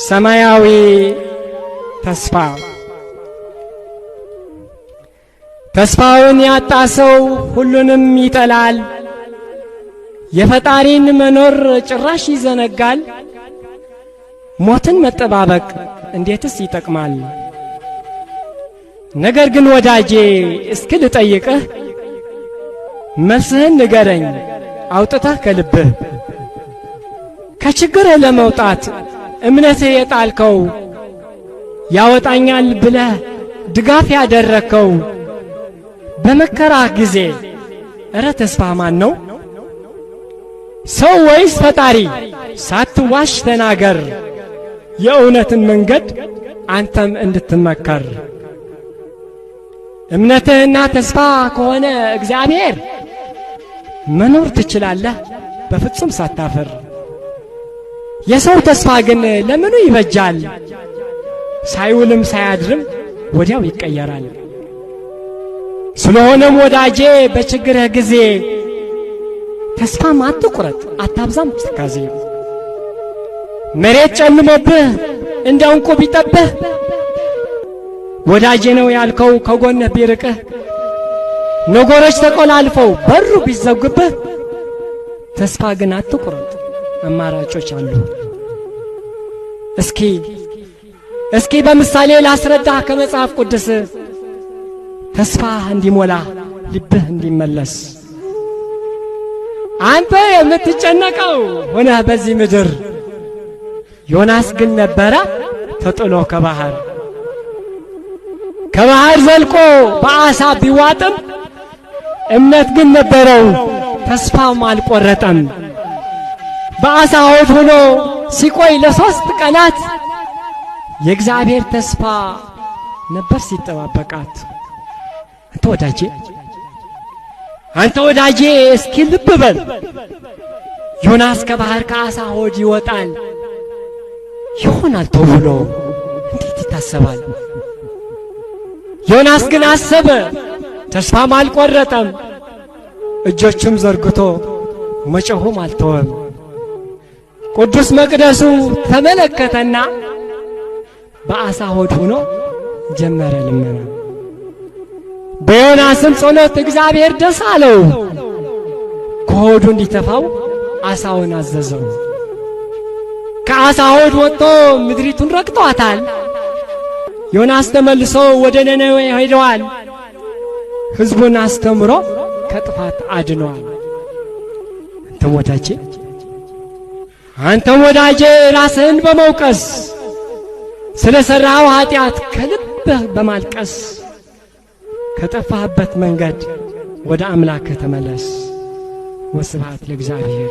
ሰማያዊ ተስፋ ተስፋውን ያጣ ሰው ሁሉንም ይጠላል። የፈጣሪን መኖር ጭራሽ ይዘነጋል። ሞትን መጠባበቅ እንዴትስ ይጠቅማል? ነገር ግን ወዳጄ እስኪ ልጠይቅህ፣ መልስህን ንገረኝ አውጥተህ ከልብህ። ከችግርህ ለመውጣት እምነትህ የጣልከው ያወጣኛል ብለህ ድጋፍ ያደረከው በመከራህ ጊዜ እረ ተስፋ ማን ነው? ሰው ወይስ ፈጣሪ? ሳትዋሽ ተናገር የእውነትን መንገድ አንተም እንድትመከር። እምነትህና ተስፋ ከሆነ እግዚአብሔር መኖር ትችላለህ በፍጹም ሳታፈር። የሰው ተስፋ ግን ለምኑ ይበጃል? ሳይውልም ሳያድርም ወዲያው ይቀየራል። ስለሆነም ወዳጄ በችግርህ ጊዜ ተስፋም አትቁረጥ አታብዛም ትካዜ። መሬት ጨልሞብህ እንደ ዕንቁ ቢጠብህ ወዳጄ ነው ያልከው ከጎንህ ቢርቅህ፣ ነገሮች ተቆላልፈው በሩ ቢዘጉብህ ተስፋ ግን አትቁረጥ አማራጮች አሉ። እስኪ በምሳሌ ላስረዳህ ከመጽሐፍ ቅዱስ ተስፋ እንዲሞላ ልብህ እንዲመለስ። አንተ የምትጨነቀው ሆነህ በዚህ ምድር፣ ዮናስ ግን ነበረ ተጥሎ ከባህር ዘልቆ በአሳ ቢዋጥም እምነት ግን ነበረው ተስፋም አልቆረጠም። በአሳ ሆድ ሆኖ ሲቆይ ለ3 ቀናት የእግዚአብሔር ተስፋ ነበር ሲጠባበቃት። አንተ ወዳጄ እስኪ ልብ በል፣ ዮናስ ከባህር ከአሳ ሆድ ይወጣል ይሆናል ተብሎ እንዴት ይታሰባል? ዮናስ ግን አሰበ ተስፋም አልቆረጠም። እጆቹም ዘርግቶ መጮሁም አልተወም። ቅዱስ መቅደሱ ተመለከተና በአሳ ሆድ ሆኖ ጀመረ ልመና። በዮናስም ጸሎት እግዚአብሔር ደስ አለው፣ ከሆዱ እንዲተፋው አሳውን አዘዘው። ከአሳ ሆድ ወጥቶ ምድሪቱን ረግጧታል። ዮናስ ተመልሶ ወደ ነነዌ ሄደዋል። ሕዝቡን አስተምሮ ከጥፋት አድነዋል። አንተም ወዳጄ ራስህን በመውቀስ ስለ ሠራኸው ኃጢአት ከልብህ በማልቀስ ከጠፋህበት መንገድ ወደ አምላክህ ተመለስ። ወስብሐት ለእግዚአብሔር።